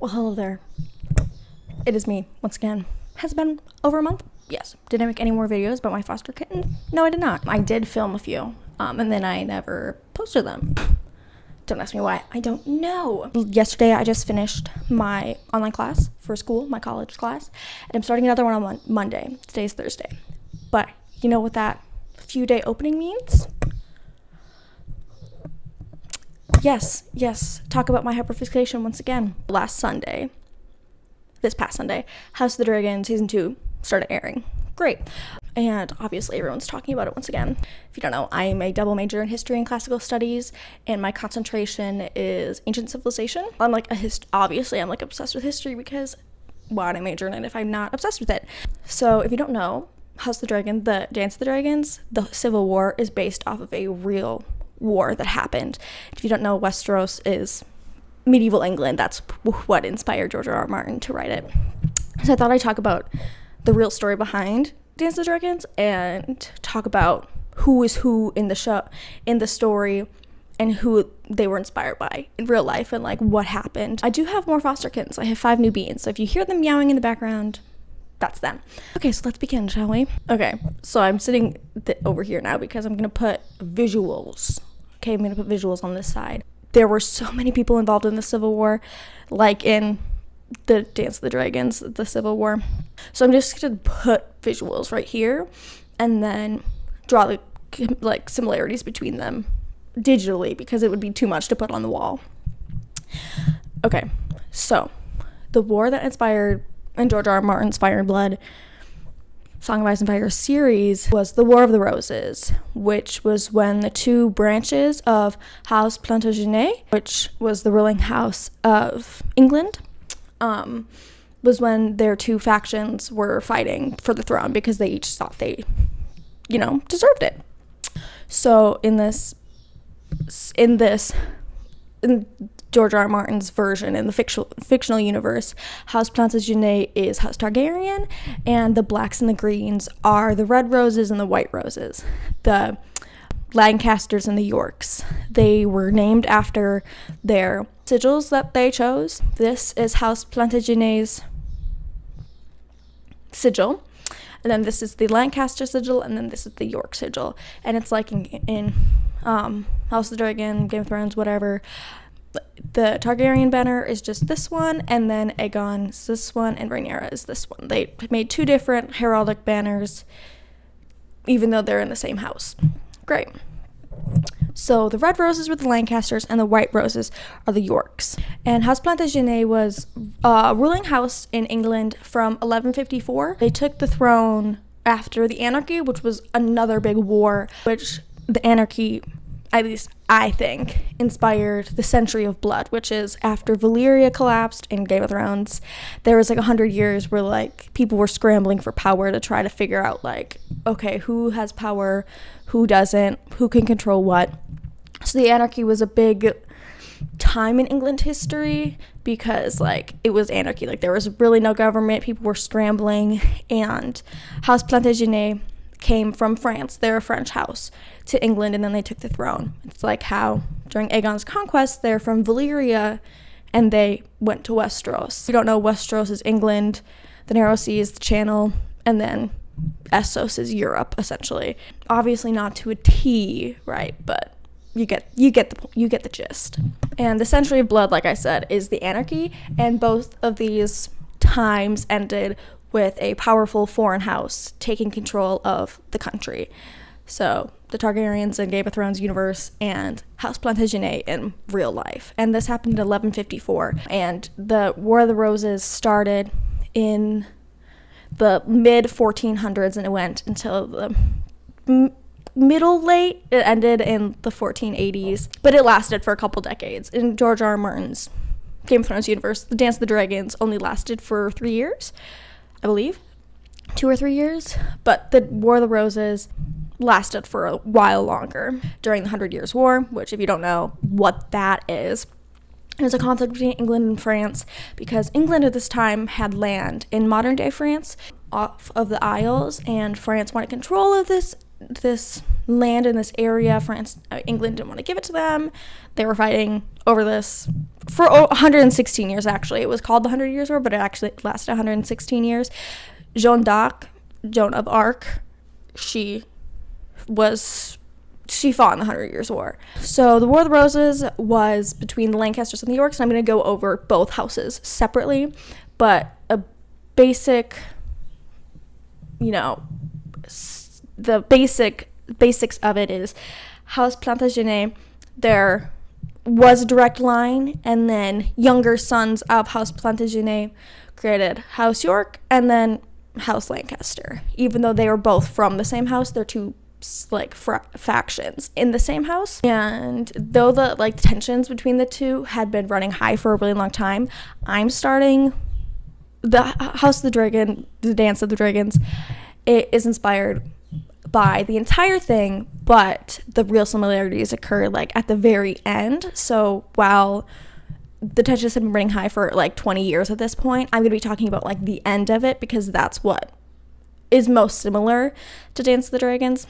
Well, hello there. It is me, once again. Has it been over a month? Yes. Did I make any more videos about my foster kitten? No, I did not. I did film a few, and then I never posted them. Don't ask me why. I don't know. Yesterday, I just finished my online class for school, my college class, and I'm starting another one on Monday. Today's Thursday. But you know what that few-day opening means? Yes. Talk about my hyperfixation once again. This past Sunday, House of the Dragon Season 2 started airing. Great. And obviously everyone's talking about it once again. If you don't know, I'm a double major in history and classical studies, and my concentration is ancient civilization. I'm obviously obsessed with history because why would I major in it if I'm not obsessed with it? So if you don't know, House of the Dragon, the Dance of the Dragons, the Civil War is based off of a real war that happened. If you don't know, Westeros is medieval England. That's what inspired George R.R. Martin to write it. So I thought I'd talk about the real story behind Dance of the Dragons and talk about who is who in the show, in the story, and who they were inspired by in real life and like what happened. I do have more foster kittens. I have 5 new beans. So if you hear them meowing in the background, that's them. Okay, so let's begin, shall we? Okay, so I'm sitting over here now because I'm going to put visuals. Okay, I'm going to put visuals on this side. There were so many people involved in the Civil War, like in the Dance of the Dragons, the Civil War. So I'm just going to put visuals right here and then draw the similarities between them digitally because it would be too much to put on the wall. Okay, so the war that inspired in George R. R. Martin's Fire and Blood, Song of Ice and Fire series was the War of the Roses, which was when the 2 branches of House Plantagenet, which was the ruling house of England, was when their 2 factions were fighting for the throne because they each thought they, deserved it. So in George R. R. Martin's version, in the fictional universe, House Plantagenet is House Targaryen, and the blacks and the greens are the red roses and the white roses, the Lancasters and the Yorks. They were named after their sigils that they chose. This is House Plantagenet's sigil, and then this is the Lancaster sigil, and then this is the York sigil. And it's like in House of the Dragon, Game of Thrones, whatever. The Targaryen banner is just this one, and then Aegon is this one, and Rhaenyra is this one. They made 2 different heraldic banners, even though they're in the same house. Great. So the red roses were the Lancasters, and the white roses are the Yorks. And House Plantagenet was a ruling house in England from 1154. They took the throne after the anarchy, which was another big war, which the anarchy, at least I think, inspired the Century of Blood, which is after Valyria collapsed in Game of Thrones. There was 100 years where people were scrambling for power to try to figure out okay, who has power, who doesn't, who can control what. So the anarchy was a big time in England history because it was anarchy. There was really no government, people were scrambling, and House Plantagenet came from France. They're a French house to England, and then they took the throne. It's like how during Aegon's conquest, they're from Valyria and they went to Westeros. If you don't know, Westeros is England, the Narrow Sea is the Channel, and then Essos is Europe, essentially. Obviously not to a T, right? But you get the gist. And the Century of Blood, like I said, is the anarchy, and both of these times ended with a powerful foreign house taking control of the country. So the Targaryens in Game of Thrones universe and House Plantagenet in real life. And this happened in 1154. And the War of the Roses started in the mid-1400s, and it went until the late. It ended in the 1480s, but it lasted for a couple decades. In George R. R. Martin's Game of Thrones universe, the Dance of the Dragons only lasted for 3 years. I believe 2 or 3 years, but the War of the Roses lasted for a while longer during the 100 Years' War, which, if you don't know what that is, it was a conflict between England and France because England at this time had land in modern day France off of the Isles, and France wanted control of this this land in this area. England didn't want to give it to them. They were fighting over this for 116 years, actually. It was called the 100 Years' War, but it actually lasted 116 years. Joan of Arc, she fought in the 100 Years' War. So the War of the Roses was between the Lancasters and the Yorks, and I'm going to go over both houses separately, but a basic, the basics of it is House Plantagenet, there was a direct line, and then younger sons of House Plantagenet created House York and then House Lancaster. Even though they were both from the same house, they're two factions in the same house. And though the tensions between the two had been running high for a really long time, I'm starting the House of the Dragon, the Dance of the Dragons. It is inspired by the entire thing, but the real similarities occur at the very end. So while the tensions have been running high for 20 years at this point, I'm going to be talking about the end of it, because that's what is most similar to Dance of the Dragons.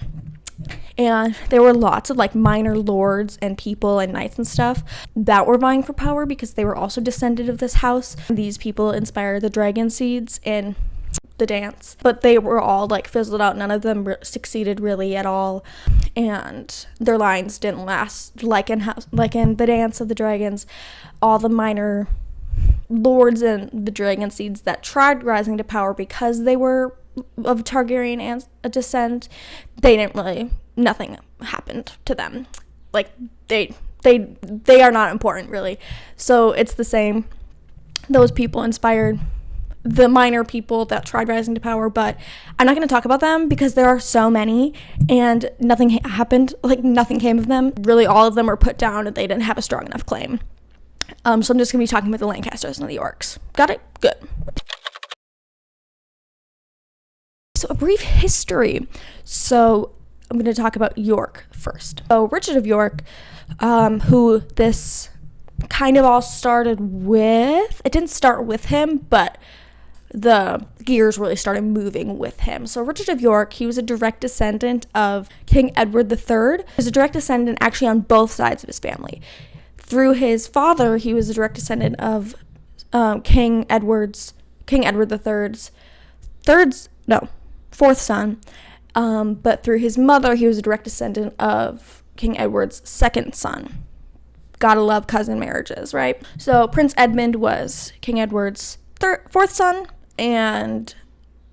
And there were lots of minor lords and people and knights and stuff that were vying for power, because they were also descended of this house. These people inspired the dragon seeds in the dance, but they were all fizzled out. None of them succeeded really at all, and their lines didn't last like in the Dance of the Dragons. All the minor lords and the dragon seeds that tried rising to power because they were of Targaryen descent, nothing happened to them. They are not important, really. So it's the same. Those people inspired the minor people that tried rising to power, but I'm not going to talk about them because there are so many, and nothing happened. Nothing came of them. Really, all of them were put down, and they didn't have a strong enough claim. So I'm just going to be talking about the Lancasters and the Yorks. Got it? Good. So a brief history. So I'm going to talk about York first. So Richard of York, who this kind of all started with, it didn't start with him, but the gears really started moving with him. So Richard of York, he was a direct descendant of King Edward III. He was a direct descendant actually on both sides of his family. Through his father, he was a direct descendant of King Edward III's fourth son. But through his mother, he was a direct descendant of King Edward's second son. Gotta love cousin marriages, right? So Prince Edmund was King Edward's fourth son, and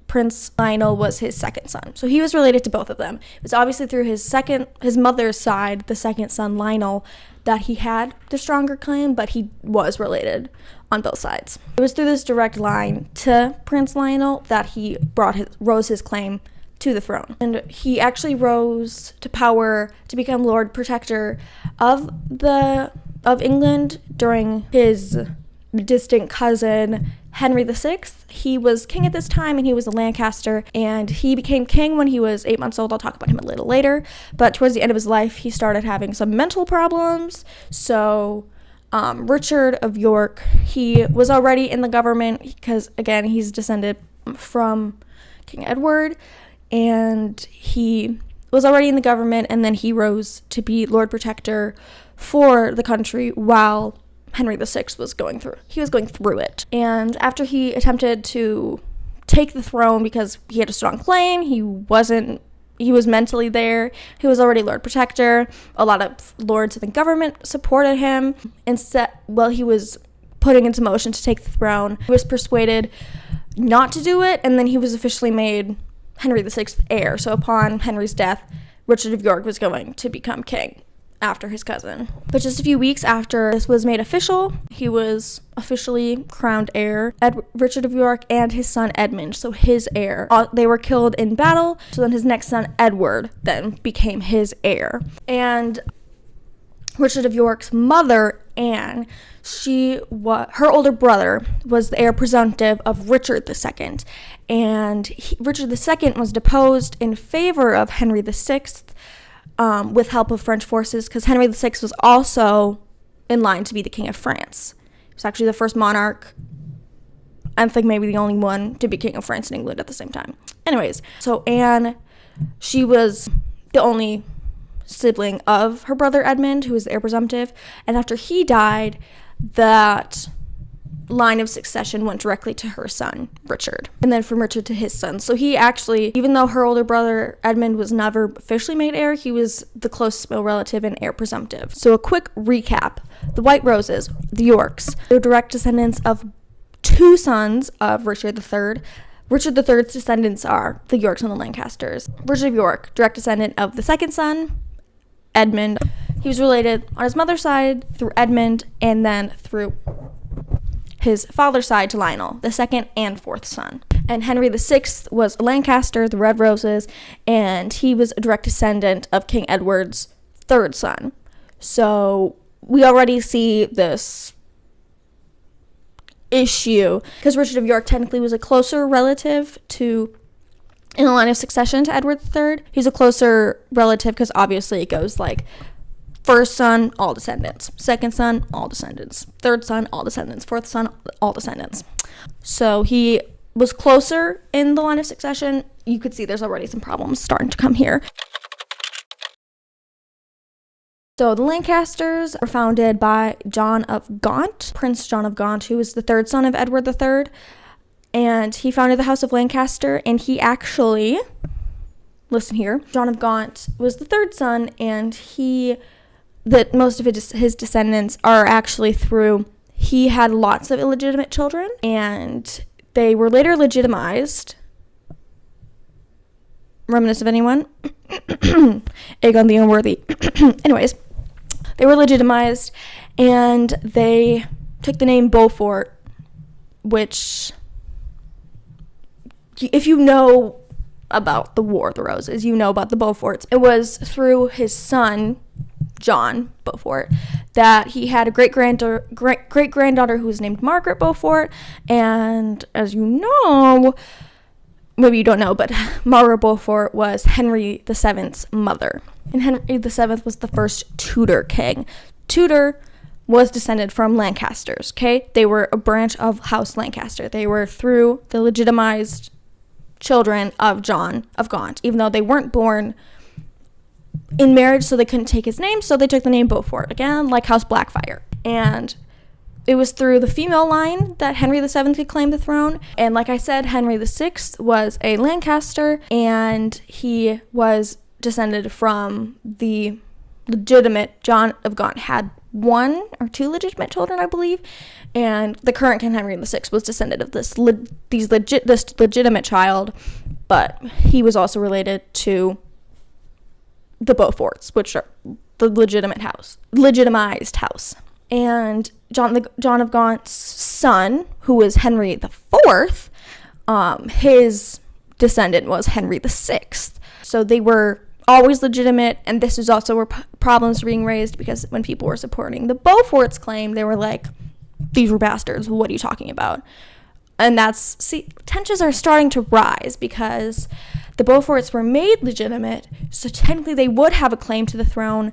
Prince Lionel was his second son. So he was related to both of them. It was obviously through his mother's side, the second son Lionel, that he had the stronger claim, but he was related on both sides. It was through this direct line to Prince Lionel that he rose his claim to the throne. And he actually rose to power to become Lord Protector of England during his distant cousin Henry VI. He was king at this time, and he was a Lancaster, and he became king when he was 8 months old. I'll talk about him a little later, but towards the end of his life, he started having some mental problems. So Richard of York, he was already in the government because, again, he's descended from King Edward, and he was already in the government, and then he rose to be Lord Protector for the country while Henry VI was going through it. And after he attempted to take the throne because he had a strong claim, he was mentally there. He was already Lord Protector. A lot of lords of the government supported him. Instead, while he was putting into motion to take the throne, he was persuaded not to do it, and then he was officially made Henry VI's heir. So upon Henry's death, Richard of York was going to become king after his cousin. But just a few weeks after this was made official, he was officially crowned heir. Richard of York and his son Edmund, so his heir, they were killed in battle. So then his next son Edward then became his heir. And Richard of York's mother, Anne, her older brother was the heir presumptive of Richard II, and Richard II was deposed in favor of Henry VI with help of French forces, because Henry VI was also in line to be the King of France. He was actually the first monarch, I think maybe the only one, to be King of France and England at the same time. Anyways, so Anne, she was the only sibling of her brother Edmund, who was the heir presumptive. And after he died, that line of succession went directly to her son, Richard, and then from Richard to his son. So he actually, even though her older brother Edmund was never officially made heir, he was the closest male relative and heir presumptive. So a quick recap. The White Roses, the Yorks, they're direct descendants of two sons of Richard III. Richard III's descendants are the Yorks and the Lancasters. Richard of York, direct descendant of the second son, Edmund. He was related on his mother's side through Edmund, and then through his father's side to Lionel, the second and fourth son. And Henry VI was a Lancaster, the Red Roses, and he was a direct descendant of King Edward's third son. So we already see this issue because Richard of York technically was a closer relative to, in the line of succession to Edward III. He's a closer relative because obviously it goes like first son, all descendants. Second son, all descendants. Third son, all descendants. Fourth son, all descendants. So he was closer in the line of succession. You could see there's already some problems starting to come here. So the Lancasters were founded by John of Gaunt, Prince John of Gaunt, who was the third son of Edward III. And he founded the House of Lancaster, and he actually, listen here, John of Gaunt was the third son, and that most of his descendants are actually through, he had lots of illegitimate children, and they were later legitimized. Reminisce of anyone? Aegon the Unworthy. Anyways, they were legitimized, and they took the name Beaufort, which, if you know about the War of the Roses, you know about the Beauforts. It was through his son, John Beaufort, that he had a great-granddaughter who was named Margaret Beaufort, and as you know, maybe you don't know, but Margaret Beaufort was Henry VII's mother, and Henry VII was the first Tudor king. Tudor was descended from Lancasters, okay? They were a branch of House Lancaster. They were through the legitimized children of John of Gaunt, even though they weren't born in marriage, so they couldn't take his name, so they took the name Beaufort, again, like House Blackfire. And it was through the female line that Henry VII could claim the throne. And like I said, Henry VI was a Lancaster, and he was descended from the legitimate John of Gaunt. Had one or two legitimate children, I believe, and the current King Henry VI was descended of this legitimate child, but he was also related to the Beauforts, which are the legitimized house. And John of Gaunt's son, who was Henry IV, his descendant was Henry VI. So they were always legitimate, and this is also where problems were being raised, because when people were supporting the Beaufort's claim, they were like, these were bastards, what are you talking about? And tensions are starting to rise, because the Beauforts were made legitimate, so technically they would have a claim to the throne,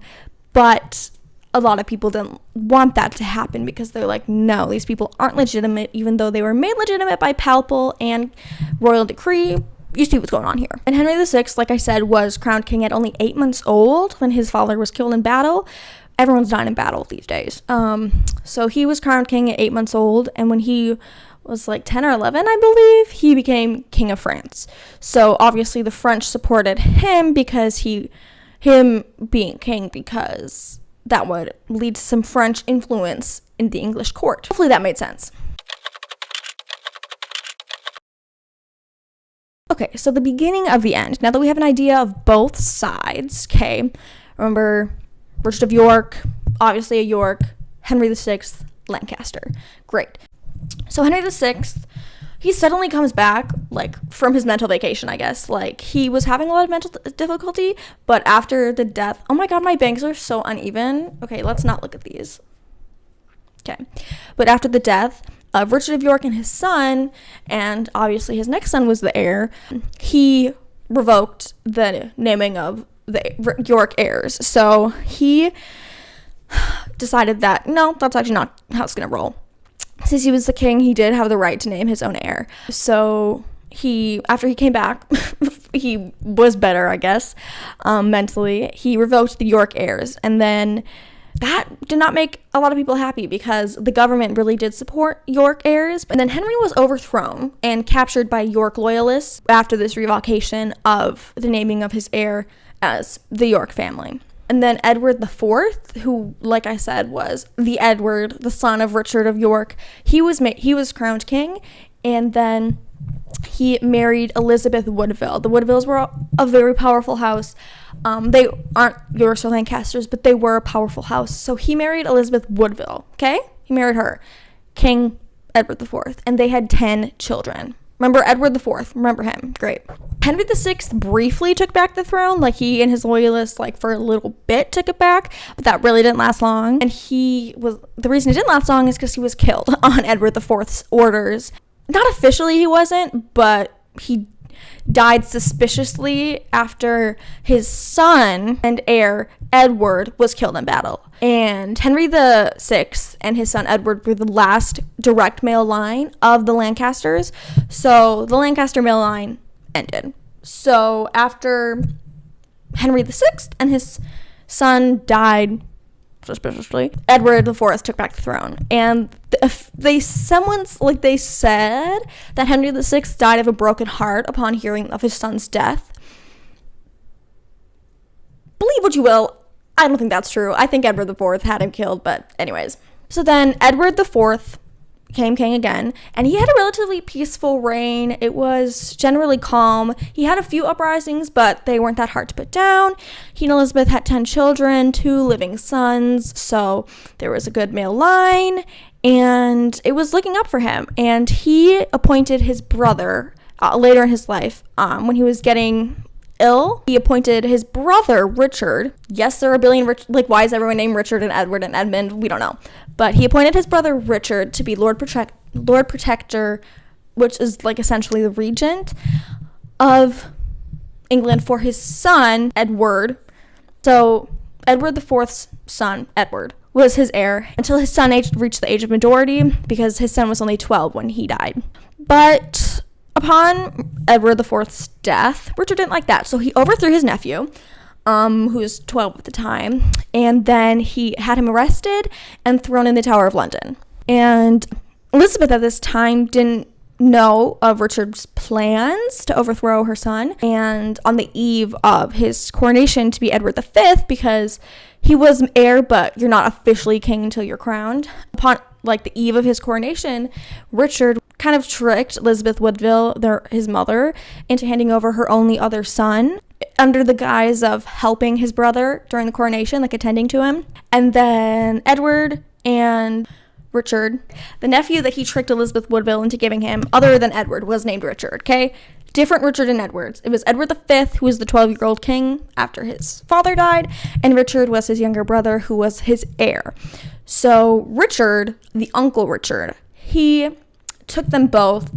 but a lot of people didn't want that to happen, because they're like, no, these people aren't legitimate, even though they were made legitimate by papal and royal decree. You see what's going on here. And Henry VI, like I said, was crowned king at only 8 months old when his father was killed in battle. Everyone's dying in battle these days. So he was crowned king at 8 months old, and when he was like 10 or 11, I believe, he became king of France. So obviously the French supported him because him being king, because that would lead to some French influence in the English court. Hopefully that made sense. Okay, so the beginning of the end. Now that we have an idea of both sides, okay, remember Richard of York, obviously a York, Henry VI, Lancaster. Great. So Henry VI, he suddenly comes back, like, from his mental vacation, I guess. Like, he was having a lot of mental difficulty, but after the death, oh my god, my bangs are so uneven. Okay, let's not look at these. Okay, but after the death of Richard of York and his son, and obviously his next son was the heir, he revoked the naming of the York heirs. So he decided that, no, that's actually not how it's going to roll. Since he was the king, he did have the right to name his own heir. So after he came back, he was better, I guess, mentally. He revoked the York heirs, and then that did not make a lot of people happy because the government really did support York heirs. And then Henry was overthrown and captured by York loyalists after this revocation of the naming of his heir as the York family. And then Edward IV, who, like I said, was the Edward, the son of Richard of York, he was crowned king, and then he married Elizabeth Woodville. The Woodvilles were a very powerful house. They aren't Yorks or Lancasters, but they were a powerful house. So he married Elizabeth Woodville, okay? He married her, King Edward IV, and they had 10 children. Remember Edward IV, remember him, great. Henry VI briefly took back the throne, like he and his loyalists, like for a little bit took it back, but that really didn't last long. And the reason it didn't last long is because he was killed on Edward IV's orders. Not officially he wasn't, but he died suspiciously after his son and heir, Edward, was killed in battle. And Henry VI and his son Edward were the last direct male line of the Lancasters. So the Lancaster male line ended. So after Henry VI and his son died suspiciously, Edward IV took back the throne. And they said that Henry VI died of a broken heart upon hearing of his son's death. Believe what you will, I don't think that's true. I think Edward IV had him killed, but anyways. So then Edward IV became king again, and he had a relatively peaceful reign. It was generally calm. He had a few uprisings, but they weren't that hard to put down. He and Elizabeth had 10 children, 2 living sons, so there was a good male line, and it was looking up for him. And he appointed his brother later in his life, when he was getting ill, he appointed his brother Richard. Yes, there are a billion why is everyone named Richard and Edward and Edmund? We don't know. But he appointed his brother Richard to be Lord Protector, which is like essentially the regent of England, for his son Edward. So Edward IV's son Edward was his heir until his son reached the age of majority, because his son was only 12 when he died. But upon Edward IV's death, Richard didn't like that, so he overthrew his nephew, who was 12 at the time, and then he had him arrested and thrown in the Tower of London. And Elizabeth at this time didn't know of Richard's plans to overthrow her son, and on the eve of his coronation to be Edward V, because he was heir, but you're not officially king until you're crowned. Upon the eve of his coronation, Richard kind of tricked Elizabeth Woodville, his mother, into handing over her only other son under the guise of helping his brother during the coronation, attending to him. And then Edward and Richard, the nephew that he tricked Elizabeth Woodville into giving him, other than Edward, was named Richard, okay? Different Richard and Edwards. It was Edward V, who was the 12-year-old king after his father died, and Richard was his younger brother, who was his heir. So Richard, the Uncle Richard, he took them both,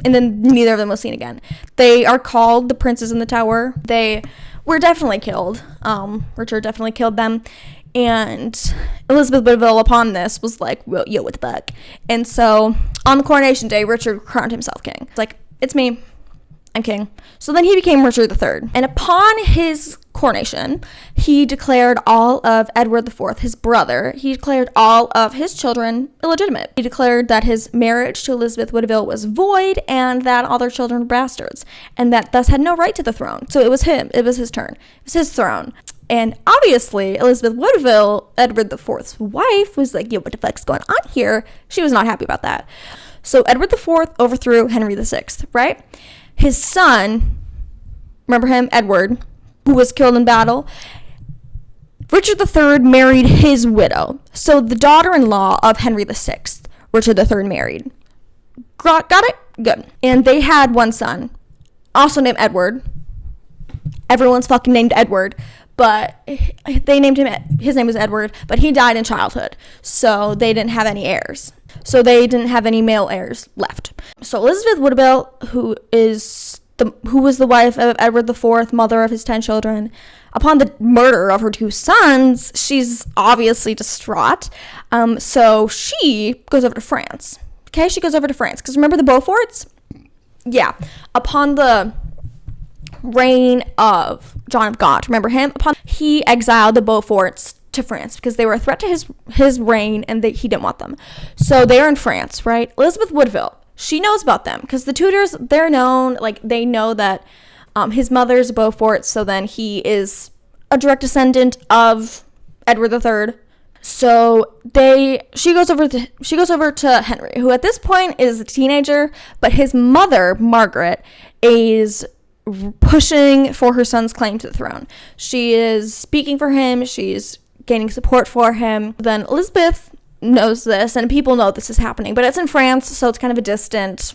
and then neither of them was seen again. They are called the Princes in the Tower. They were definitely killed. Richard definitely killed them. And Elizabeth Woodville, upon this, was like, well, yo, what the fuck? And so on the coronation day, Richard crowned himself king. It's like, it's me. I'm king. So then he became Richard III. And upon his coronation, he declared all of Edward IV, his brother, he declared all of his children illegitimate. He declared that his marriage to Elizabeth Woodville was void, and that all their children were bastards, and that thus had no right to the throne. So it was him. It was his turn. It was his throne. And obviously, Elizabeth Woodville, Edward IV's wife, was like, yo, what the fuck's going on here? She was not happy about that. So Edward IV overthrew Henry VI, right? His son, remember him, Edward, who was killed in battle, Richard III married his widow. So the daughter-in-law of Henry VI, Richard III married. Got it? Good. And they had one son, also named Edward. Everyone's fucking named Edward. But they named him, his name was Edward, but he died in childhood. So they didn't have any heirs. So they didn't have any male heirs left. So Elizabeth Woodville, who was the wife of Edward IV, mother of his 10 children, upon the murder of her 2 sons, she's obviously distraught. So she goes over to France. Okay, she goes over to France. Because remember the Beauforts? upon the reign of John of Gaunt, remember him? He exiled the Beauforts to France because they were a threat to his reign, and he didn't want them. So they are in France, right? Elizabeth Woodville, she knows about them because the Tudors, they're known, like, they know that his mother's a Beaufort, so then he is a direct descendant of Edward III. So she goes over to Henry, who at this point is a teenager, but his mother, Margaret, is pushing for her son's claim to the throne. She is speaking for him. She's gaining support for him. Then Elizabeth knows this, and people know this is happening, but it's in France, so it's kind of a distant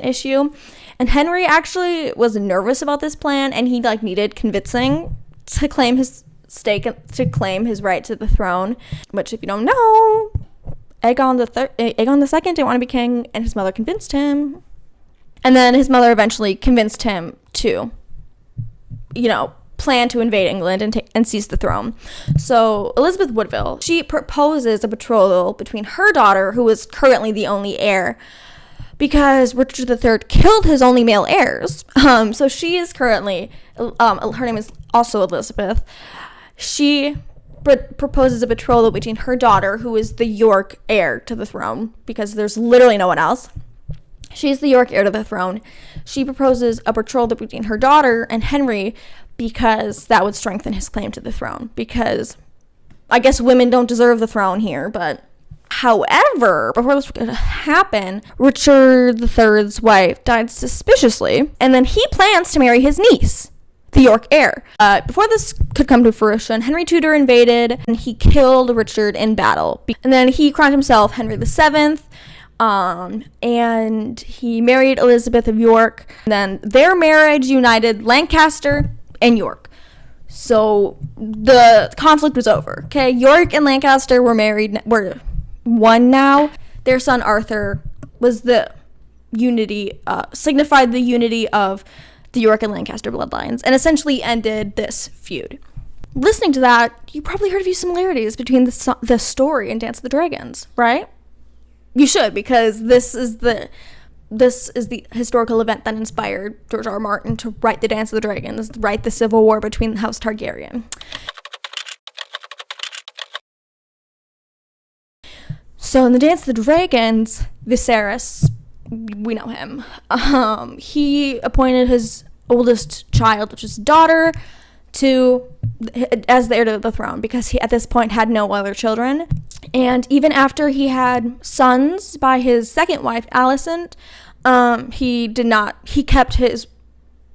issue. And Henry actually was nervous about this plan, and he needed convincing to claim his right to the throne, which, if you don't know, Aegon II didn't want to be king, and his mother convinced him. And then his mother eventually convinced him to, plan to invade England and seize the throne. So Elizabeth Woodville, she proposes a betrothal between her daughter, who is currently the only heir, because Richard III killed his only male heirs. So she is currently, her name is also Elizabeth. She proposes a betrothal between her daughter, who is the York heir to the throne, because there's literally no one else. She's the York heir to the throne. She proposes a betrothal between her daughter and Henry because that would strengthen his claim to the throne. Because I guess women don't deserve the throne here, but however, before this could happen, Richard III's wife died suspiciously, and then he plans to marry his niece, the York heir. Before this could come to fruition, Henry Tudor invaded, and he killed Richard in battle. And then he crowned himself Henry VII, and he married Elizabeth of York. And then their marriage united Lancaster and York. So the conflict was over. Okay, York and Lancaster were one now. Their son Arthur was signified the unity of the York and Lancaster bloodlines, and essentially ended this feud. Listening to that, you probably heard a few similarities between the story and Dance of the Dragons, right? You should, because this is the historical event that inspired George R. R. Martin to write the Dance of the Dragons, write the Civil War between the House Targaryen. So in the Dance of the Dragons, Viserys, we know him. He appointed his oldest child, which is daughter, as the heir to the throne, because he at this point had no other children. And even after he had sons by his second wife, Alicent,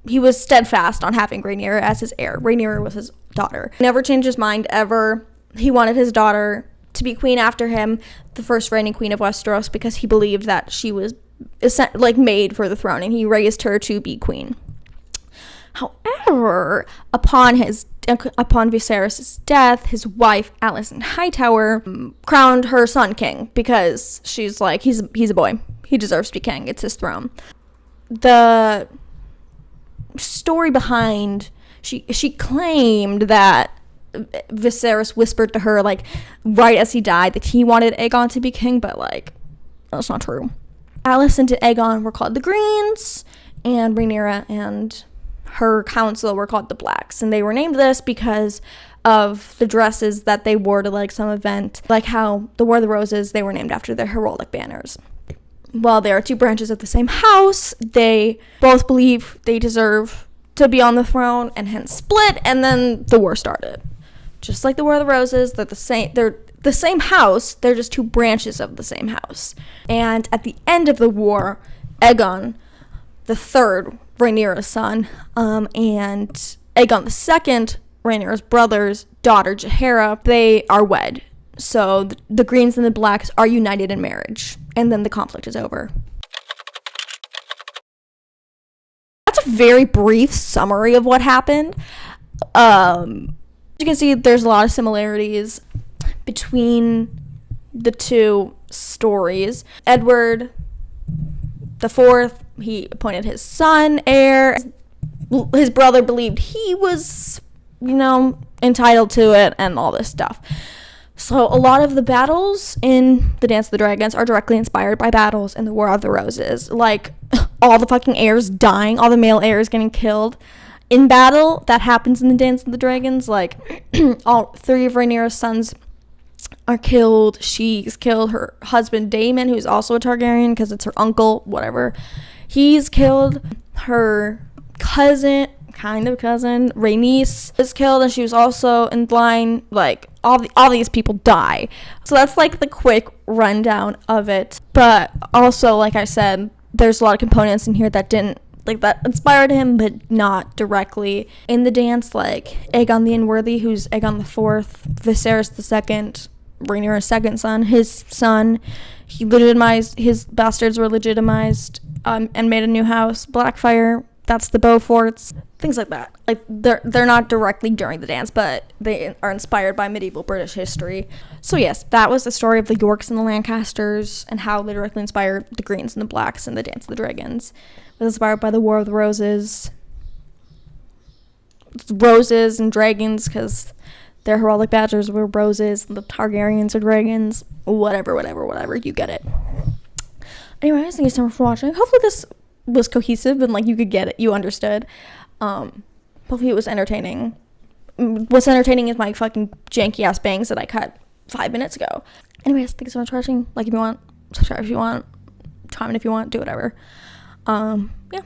he was steadfast on having Rhaenyra as his heir. Rhaenyra was his daughter. Never changed his mind ever. He wanted his daughter to be queen after him, the first reigning queen of Westeros, because he believed that she was made for the throne, and he raised her to be queen. However, upon Viserys' death, his wife, Alicent Hightower, crowned her son king, because she's like, he's a boy. He deserves to be king. It's his throne. The story behind, she claimed that Viserys whispered to her, right as he died, that he wanted Aegon to be king, but, that's not true. Alicent and Aegon were called the Greens, and Rhaenyra and her council were called the Blacks, and they were named this because of the dresses that they wore to some event, like how the War of the Roses, they were named after their heraldic banners. While they are two branches of the same house, they both believe they deserve to be on the throne, and hence split, and then the war started. Just like the War of the Roses, they're the same house, they're just two branches of the same house. And at the end of the war, Aegon the third, Rhaenyra's son, and Aegon II, Rhaenyra's brother's daughter, Jaehaera, they are wed. So the Greens and the Blacks are united in marriage, and then the conflict is over. That's a very brief summary of what happened. You can see there's a lot of similarities between the two stories. Edward IV, he appointed his son heir. His brother believed he was, entitled to it, and all this stuff. So a lot of the battles in the Dance of the Dragons are directly inspired by battles in the War of the Roses. all the fucking heirs dying, all the male heirs getting killed in battle. That happens in the Dance of the Dragons. Like, all 3 of Rhaenyra's sons are killed. She's killed. Her husband Daemon, who's also a Targaryen because it's her uncle, whatever, he's killed. Her cousin, kind of cousin, Rhaenys, is killed, and she was also in line. Like, all these people die. So that's like the quick rundown of it. But also, like I said, there's a lot of components in here that didn't, like, that inspired him, but not directly in the dance. Like Aegon the Unworthy, who's Aegon the Fourth, Viserys the Second, Rhaenyra's second son, his son, he legitimized, his bastards were legitimized, and made a new house. Blackfyre, that's the Beauforts, things like that. Like, they're not directly during the dance, but they are inspired by medieval British history. So yes, that was the story of the Yorks and the Lancasters, and how they directly inspired the Greens and the Blacks in the Dance of the Dragons. It was inspired by the War of the Roses. It's roses and dragons, because their heraldic badges were roses, and the Targaryens are dragons. Whatever, you get it. Anyways, thank you so much for watching. Hopefully this was cohesive and, like, you could get it, you understood. Hopefully it was entertaining. What's entertaining is my fucking janky ass bangs that I cut 5 minutes ago. Anyways, thank you so much for watching. Like if you want, subscribe if you want, comment if you want, do whatever. Yeah.